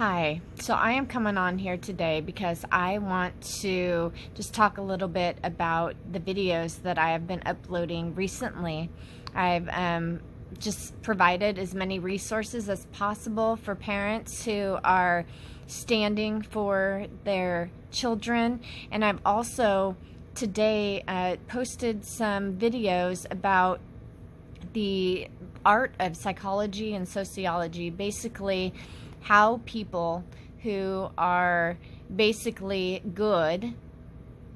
Hi, so I am coming on here today because I want to just talk a little bit about the videos that I have been uploading recently. I've just provided as many resources as possible for parents who are standing for their children, and I've also today posted some videos about the art of psychology and sociology, basically how people who are basically good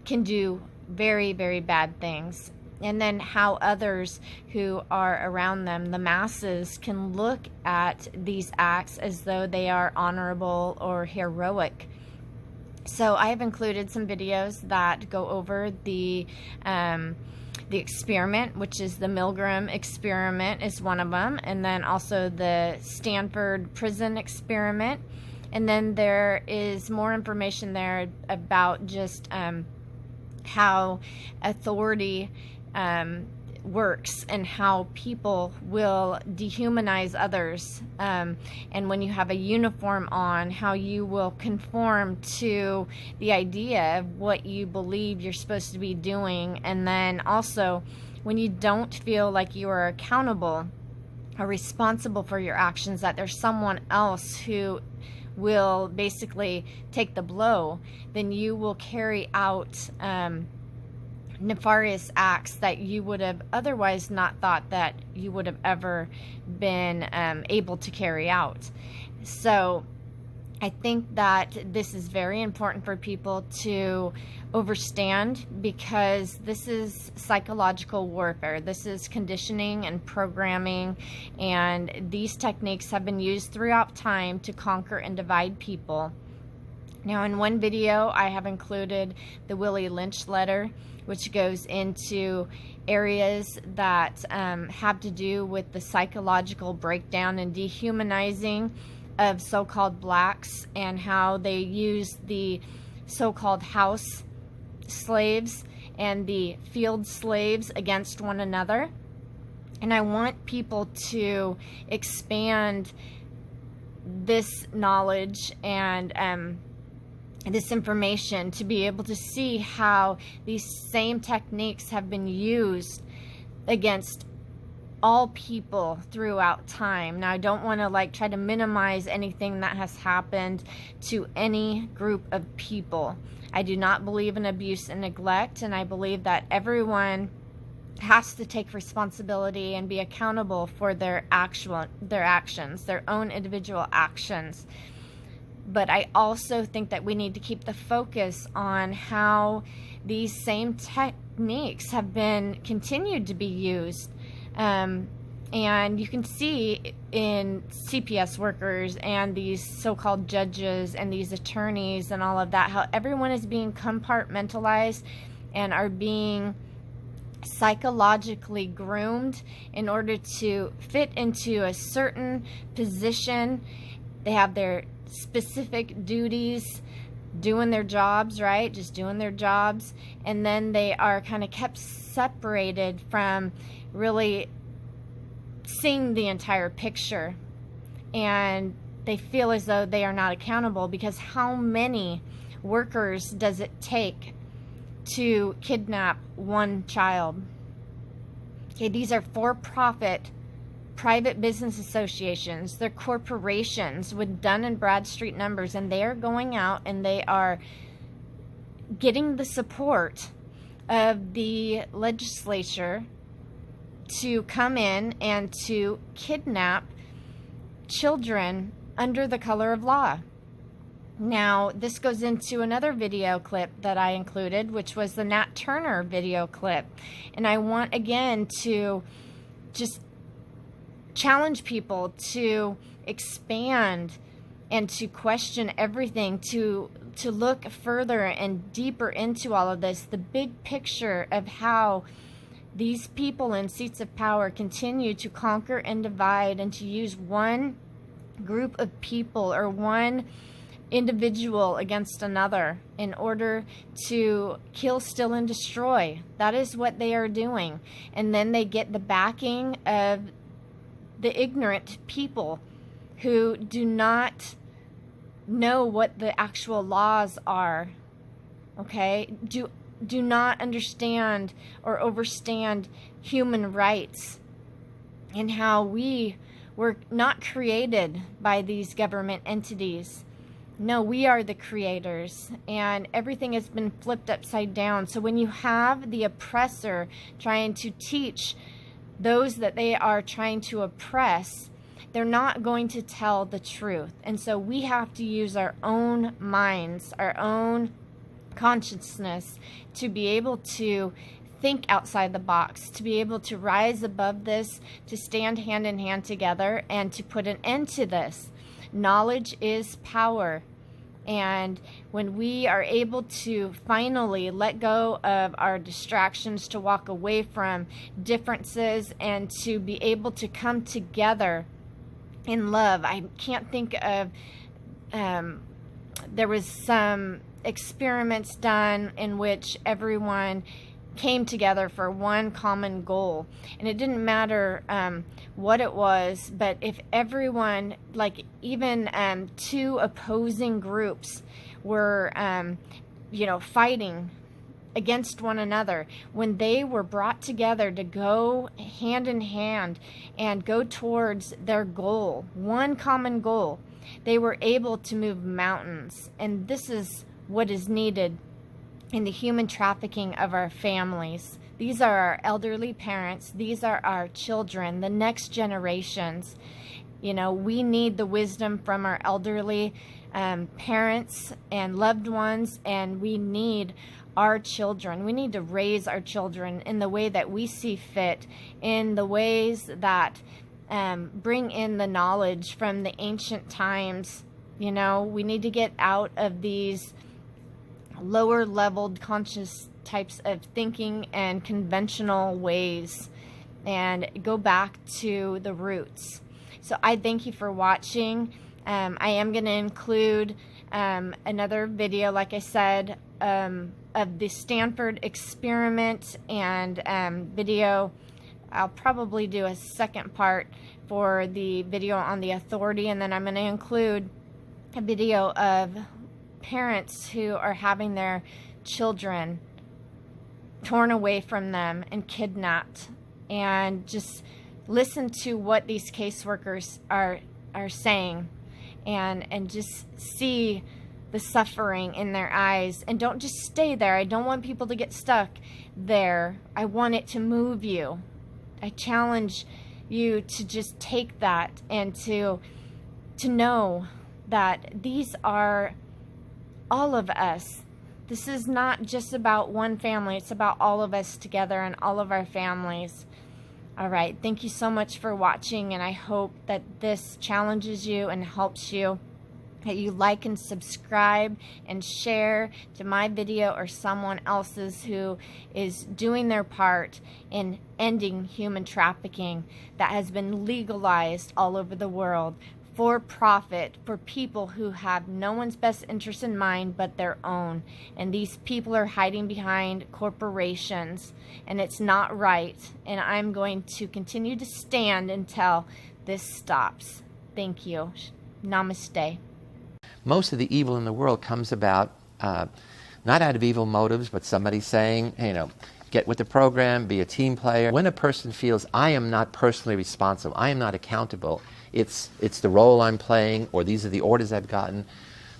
can do very, very bad things, and then how others who are around them, the masses, can look at these acts as though they are honorable or heroic. So I have included some videos that go over the experiment, which is the Milgram experiment is one of them, and then also the Stanford prison experiment. And then there is more information there about just how authority works and how people will dehumanize others, and when you have a uniform on, how you will conform to the idea of what you believe you're supposed to be doing. And then also, when you don't feel like you are accountable or responsible for your actions, that there's someone else who will basically take the blow, then you will carry out nefarious acts that you would have otherwise not thought that you would have ever been able to carry out. So I think that this is very important for people to understand, because this is psychological warfare. This is conditioning and programming, and these techniques have been used throughout time to conquer and divide people. Now, in one video, I have included the Willie Lynch letter, which goes into areas that have to do with the psychological breakdown and dehumanizing of so-called blacks, and how they use the so-called house slaves and the field slaves against one another. And I want people to expand this knowledge and this information to be able to see how these same techniques have been used against all people throughout time. Now, I don't want to try to minimize anything that has happened to any group of people. I do not believe in abuse and neglect, and I believe that everyone has to take responsibility and be accountable for their actions, their own individual actions. But I also think that we need to keep the focus on how these same techniques have been continued to be used. And you can see in CPS workers and these so-called judges and these attorneys and all of that, how everyone is being compartmentalized and are being psychologically groomed in order to fit into a certain position. They have their specific duties, doing their jobs, right? Just doing their jobs. And then they are kind of kept separated from really seeing the entire picture. And they feel as though they are not accountable, because how many workers does it take to kidnap one child? Okay, these are for-profit private business associations. They're corporations with Dun & Bradstreet numbers, and they are going out and they are getting the support of the legislature to come in and to kidnap children under the color of law. Now, this goes into another video clip that I included, which was the Nat Turner video clip. And I want, again, to just challenge people to expand and to question everything, to look further and deeper into all of this, the big picture of how these people in seats of power continue to conquer and divide, and to use one group of people or one individual against another in order to kill, steal, and destroy. That is what they are doing. And then they get the backing of the ignorant people who do not know what the actual laws are, okay? Do not understand or overstand human rights and how we were not created by these government entities. No, we are the creators, and everything has been flipped upside down. So when you have the oppressor trying to teach those that they are trying to oppress, they're not going to tell the truth. And so we have to use our own minds, our own consciousness to be able to think outside the box, to be able to rise above this, to stand hand in hand together, and to put an end to this. Knowledge is power. And when we are able to finally let go of our distractions, to walk away from differences, and to be able to come together in love. I can't think of, there was some experiments done in which everyone came together for one common goal, and it didn't matter what it was, but if everyone, like even two opposing groups were fighting against one another, when they were brought together to go hand in hand and go towards their goal, one common goal, they were able to move mountains. And this is what is needed in the human trafficking of our families. These are our elderly parents. These are our children, the next generations. We need the wisdom from our elderly parents and loved ones, and we need our children. We need to raise our children in the way that we see fit, in the ways that bring in the knowledge from the ancient times. We need to get out of these lower leveled conscious types of thinking and conventional ways and go back to the roots. So I thank you for watching. I am going to include another video, like I said, of the Stanford experiment and video. I'll probably do a second part for the video on the authority, and then I'm going to include a video of parents who are having their children torn away from them and kidnapped, and just listen to what these caseworkers are saying, and just see the suffering in their eyes. And don't just stay there. I don't want people to get stuck there. I want it to move you. I challenge you to just take that and to know that these are all of us. This is not just about one family. It's about all of us together and all of our families. All right. Thank you so much for watching, and I hope that this challenges you and helps you, that you like and subscribe and share to my video or someone else's who is doing their part in ending human trafficking that has been legalized all over the world for profit, for people who have no one's best interest in mind but their own. And these people are hiding behind corporations, and it's not right. And I'm going to continue to stand until this stops. Thank you. Namaste. Most of the evil in the world comes about not out of evil motives, but somebody saying, get with the program, be a team player. When a person feels, I am not personally responsible, I am not accountable, it's the role I'm playing, or these are the orders I've gotten,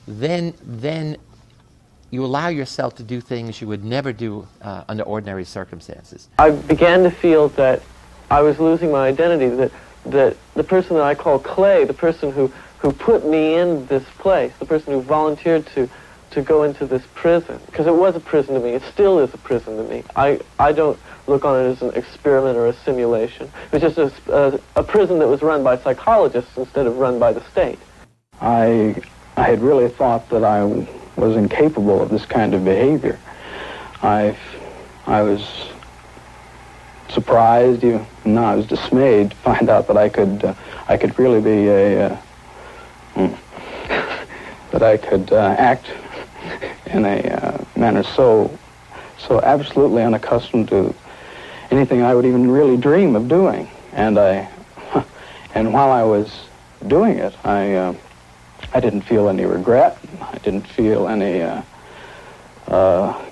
then you allow yourself to do things you would never do under ordinary circumstances. I began to feel that I was losing my identity, that the person that I call Clay, the person who put me in this place, the person who volunteered to go into this prison, because it was a prison to me, it still is a prison to me. I don't look on it as an experiment or a simulation. It was just a prison that was run by psychologists instead of run by the state. I had really thought that I was incapable of this kind of behavior. I was surprised, even no, I was dismayed to find out that I could really be that I could act in a manner so absolutely unaccustomed to anything I would even really dream of doing. And while I was doing it, I I didn't feel any regret. I didn't feel any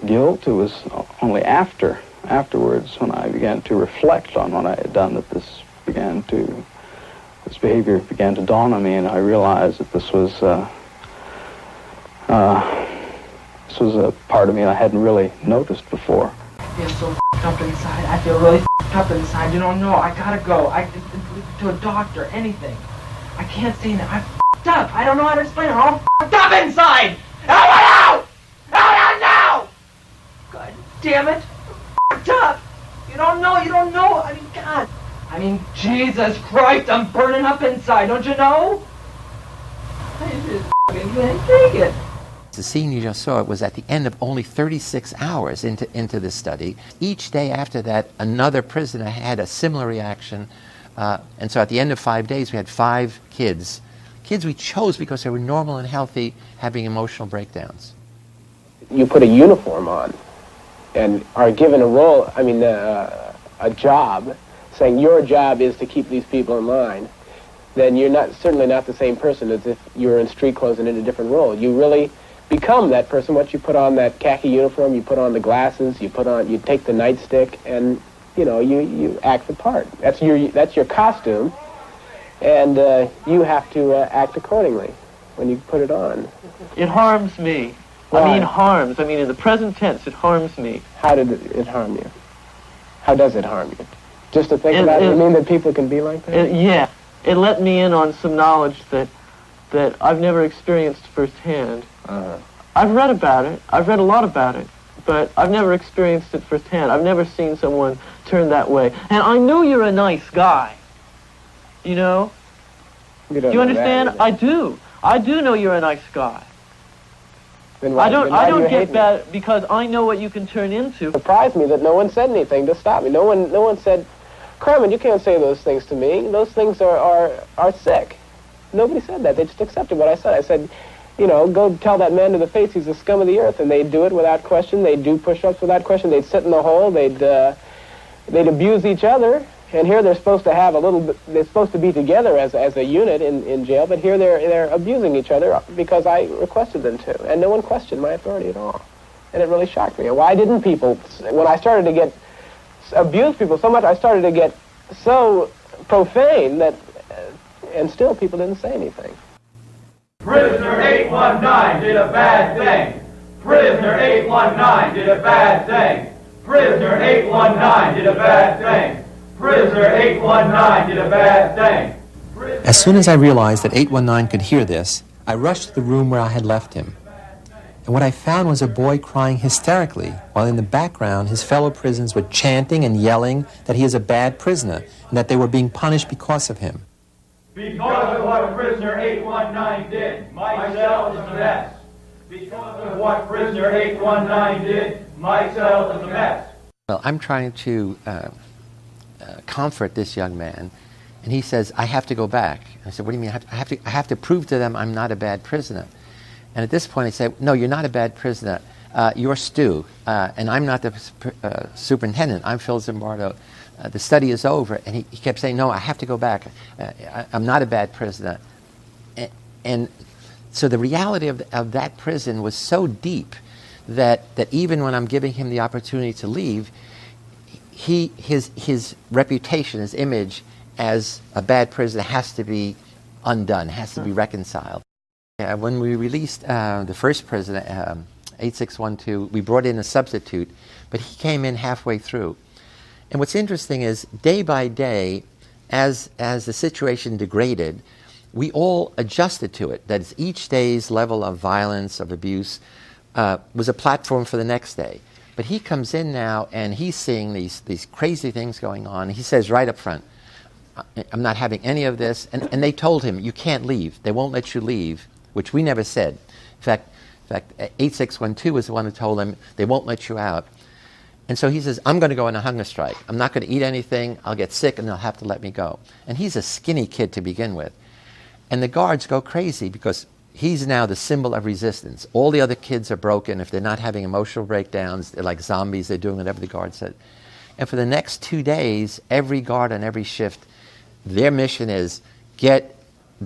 guilt. It was only afterwards when I began to reflect on what I had done that this behavior began to dawn on me, and I realized that this was a part of me I hadn't really noticed before. I feel so f***ed up inside. I feel really f***ed up inside. You don't know. I gotta go. To a doctor, anything. I can't say that. I'm f***ed up. I don't know how to explain it. I'm all f***ed up inside. Out now! Out now! God damn it. I'm f***ed up. You don't know. I mean, God. I mean, Jesus Christ, I'm burning up inside. Don't you know? I just f***ing can't take it. The scene you just saw was at the end of only 36 hours into this study. Each day after that, another prisoner had a similar reaction. And so at the end of 5 days, we had 5 kids we chose because they were normal and healthy, having emotional breakdowns. You put a uniform on and are given a role, I mean, a job, saying your job is to keep these people in line, then you're certainly not the same person as if you were in street clothes and in a different role. You really become that person once you put on that khaki uniform, you put on the glasses, you take the nightstick, and you act the part. That's your costume, and you have to act accordingly when you put it on. It harms me. Why? I mean harms. I mean in the present tense, it harms me. How did it harm you? How does it harm you? Just to think about it? You mean that people can be like that? Yeah. It let me in on some knowledge that I've never experienced firsthand. I've read about it. I've read a lot about it. But I've never experienced it firsthand. I've never seen someone turn that way. And I know you're a nice guy. You know? Do you understand? I do. I do know you're a nice guy. Then why, I don't get bad because I know what you can turn into. It surprised me that no one said anything to stop me. No one said, Carmen, you can't say those things to me. Those things are sick. Nobody said that. They just accepted what I said. I said, go tell that man to the face he's the scum of the earth, and they'd do it without question. They'd do push-ups without question. They'd sit in the hole. They'd abuse each other. And here they're supposed to have they're supposed to be together as a unit in jail, but here they're abusing each other because I requested them to, and no one questioned my authority at all. And it really shocked me. Why didn't people, when I started to abuse people so much, I started to get so profane that, and still people didn't say anything. Prisoner 819 did a bad thing. Prisoner 819 did a bad thing. Prisoner 819 did a bad thing. Prisoner 819 did a bad thing. As soon as I realized that 819 could hear this, I rushed to the room where I had left him. And what I found was a boy crying hysterically, while in the background his fellow prisoners were chanting and yelling that he is a bad prisoner and that they were being punished because of him. Because of what prisoner 819 did, my cell is a mess. Because of what prisoner 819 did, my cell is a mess. Well, I'm trying to comfort this young man, and he says, I have to go back. I said, what do you mean? I have to prove to them I'm not a bad prisoner. And at this point, I said, no, you're not a bad prisoner. You're Stu, and I'm not the superintendent. I'm Phil Zimbardo. The study is over. And he kept saying, no, I have to go back. I'm not a bad prisoner. And so the reality of that prison was so deep that even when I'm giving him the opportunity to leave, his reputation, his image as a bad prisoner has to be undone, has to be reconciled. When we released the first prisoner, 8612, we brought in a substitute, but he came in halfway through. And what's interesting is, day by day, as the situation degraded, we all adjusted to it. That is, each day's level of violence, of abuse, was a platform for the next day. But he comes in now, and he's seeing these crazy things going on. He says right up front, I'm not having any of this. And they told him, you can't leave. They won't let you leave, which we never said. In fact, 8612 was the one who told him, they won't let you out. And so he says, I'm going to go on a hunger strike. I'm not going to eat anything. I'll get sick, and they'll have to let me go. And he's a skinny kid to begin with. And the guards go crazy because he's now the symbol of resistance. All the other kids are broken. If they're not having emotional breakdowns, they're like zombies. They're doing whatever the guard said. And for the next 2 days, every guard on every shift, their mission is get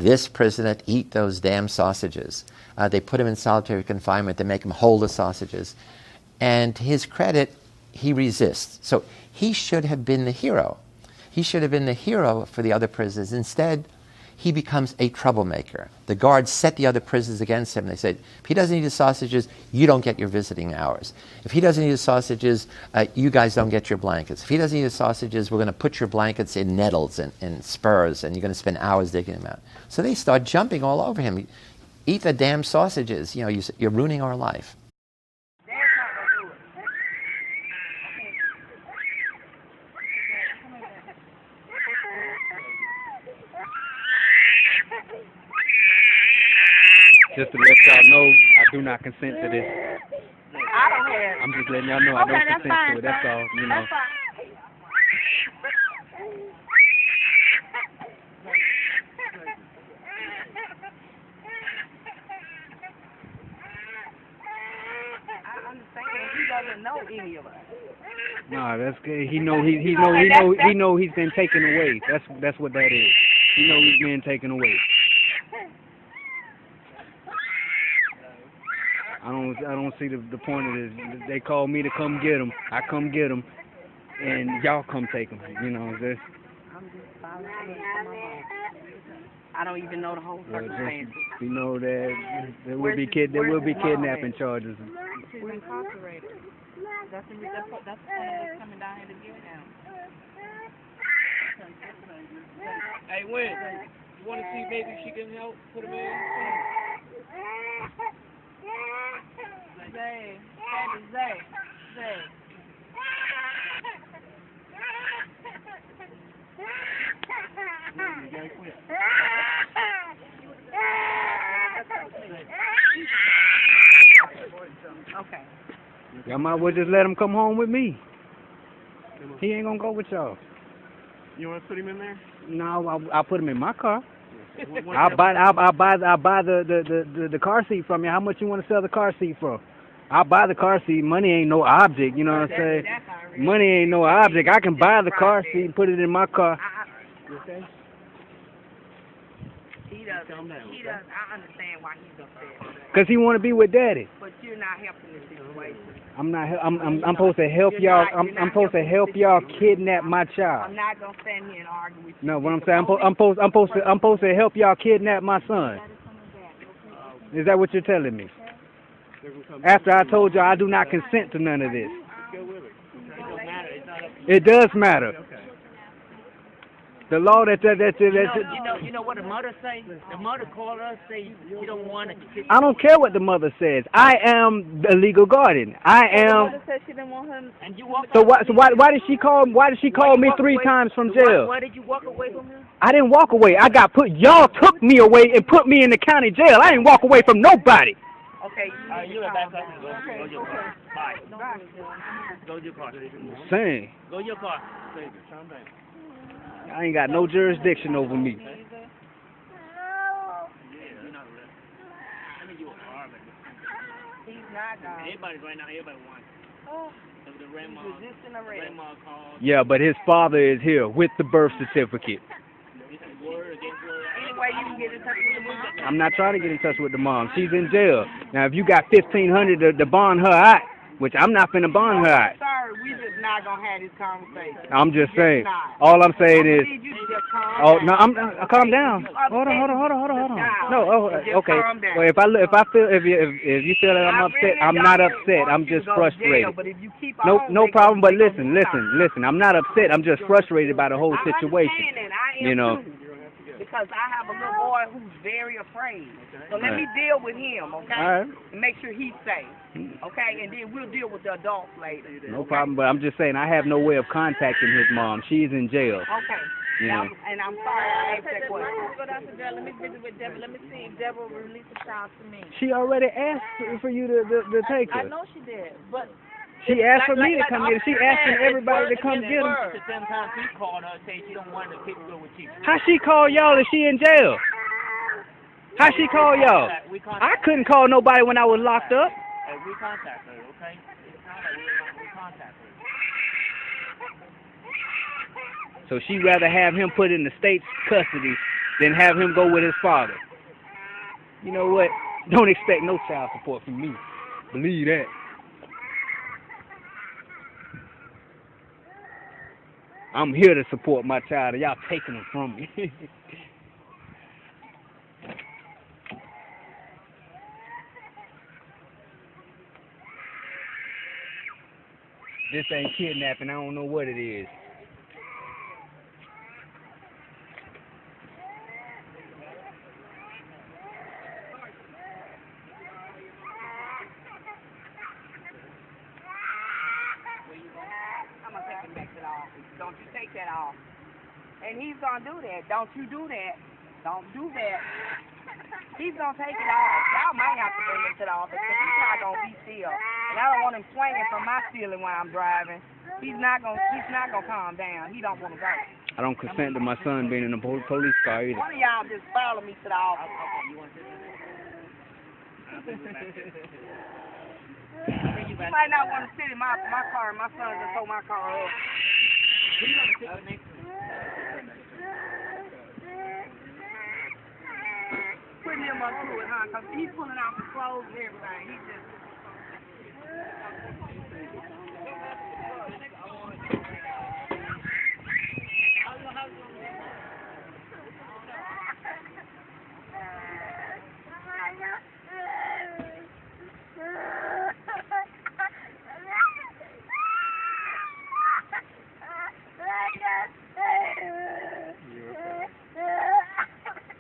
this prisoner to eat those damn sausages. They put him in solitary confinement. They make him hold the sausages. And to his credit, he resists. So he should have been the hero. He should have been the hero for the other prisoners. Instead, he becomes a troublemaker. The guards set the other prisoners against him. They said, if he doesn't eat the sausages, you don't get your visiting hours. If he doesn't eat the sausages, you guys don't get your blankets. If he doesn't eat the sausages, we're going to put your blankets in nettles and spurs, and you're going to spend hours digging them out. So they start jumping all over him. Eat the damn sausages. You know, you're ruining our life. Just to let y'all know, I do not consent to this. I'm just letting y'all know I don't consent to it. That's all, you know. I understand. He doesn't know any of us. Nah, that's good. He know he's been taken away. That's what that is. He know he's been taken away. I don't see the point of this. They call me to come get him. I come get him, and y'all come take him. You know, I'm just following I don't even know the whole circumstances. You know that there will be kidnapping charges. She's incarcerated. That's the point that's coming down here to get him. Hey, Win, you want to see maybe she can help put him in? Zay. Okay. Y'all might well just let him come home with me. He ain't gonna go with y'all. You want to put him in there? No, I'll put him in my car. I'll buy the car seat from you. How much you want to sell the car seat for? I'll buy the car seat. Money ain't no object, you know what I'm saying? Money ain't no object. I can buy the car seat and put it in my car. He does. I understand why he's upset. Cause he want to be with Daddy. But you're not helping the situation. I'm supposed to help y'all. I'm supposed to help y'all kidnap my child. I'm not gonna stand here and argue with you. No, what I'm saying, I'm supposed to help y'all kidnap my son. Is that what you're telling me? After I told y'all I do not consent to none of this. It does matter. The law you know what the mother say? The mother called us, say you don't want to. I don't care what the mother says. I am the legal guardian. I am. The mother said she didn't want him. And you walked. So why did she call? Why did she call me 3 times from jail? Why did you walk away from him? I didn't walk away. Y'all took me away and put me in the county jail. I didn't walk away from nobody. Okay. You back up and go to your car. Bye. Go to your car. Same. Go to your car. Calm down. I ain't got no jurisdiction over me. He's not gone. Everybody's right now. Everybody wants. Yeah, but his father is here with the birth certificate. Anyway, you can get in touch with the mom. I'm not trying to get in touch with the mom. She's in jail. Now, if you got $1,500 to bond her out, which I'm not finna bond her out. Sorry, we just not gonna have this conversation. I'm just saying. All I'm saying is. Oh no, calm down. Hold on. No, okay. Well, if you feel that I'm upset, I'm not upset. I'm just frustrated. No problem. But listen. I'm not upset. I'm just frustrated by the whole situation. You know. Because I have a little boy who's very afraid. So let me deal with him, okay? All right. And make sure he's safe, okay? And then we'll deal with the adults later. No problem, but I'm just saying I have no way of contacting his mom. She's in jail. Okay. You know. And I'm sorry I asked that question. Go down to jail. Let me visit with Deborah. Let me see if Deborah will release the child to me. She already asked for you to take her. I know she did, but... She asked for me to come get him. She asking everybody to come get him. Sometimes she called her and said she don't want the kids to go with you. How she call y'all if she in jail? How she call y'all? I couldn't call nobody when I was locked up. Hey, we contact her, okay? It's not like we contact her. So she'd rather have him put in the state's custody than have him go with his father. You know what? Don't expect no child support from me. Believe that. I'm here to support my child, and y'all taking him from me. This ain't kidnapping. I don't know what it is. I'm gonna take him back to the office. Don't you take that off. And he's gonna do that. Don't you do that. Don't do that. He's gonna take it off. Y'all might have to bring him to the office because he's not gonna be still. And I don't want him swinging from my ceiling while I'm driving. He's not gonna calm down. He don't want to go. I don't consent to my son being in a police car either. One of y'all just follow me to the office. You might not want to sit in my car. My son just towed my car up. Putting him up to it, huh? Because he's pulling out the clothes and everything. He's just...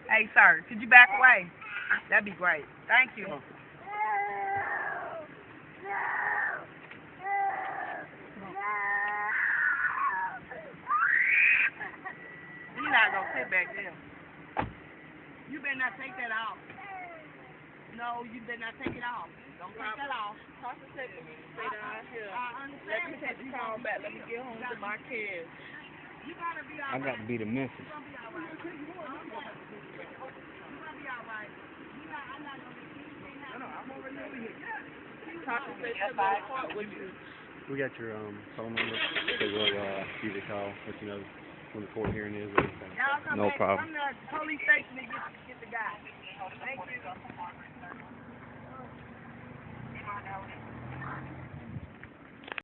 Hey, sir, could you back away? That'd be great. Thank you. You're not going to sit back there. You better not take that off. No, you better not take it off. Don't take that off. Talk to me. Stay down here. I understand. Let me take the call back. Let me get home to my kids. You gotta be all I got to be the message. You're gonna be all right. You're gonna be all right. I'm not gonna let anything happen. No, I'm already over here. Talk to me about with you. We got your phone number, so we'll give you a call, let you know when the court hearing is or anything. Y'all come No back problem. from the police station and get the guy. Thank you.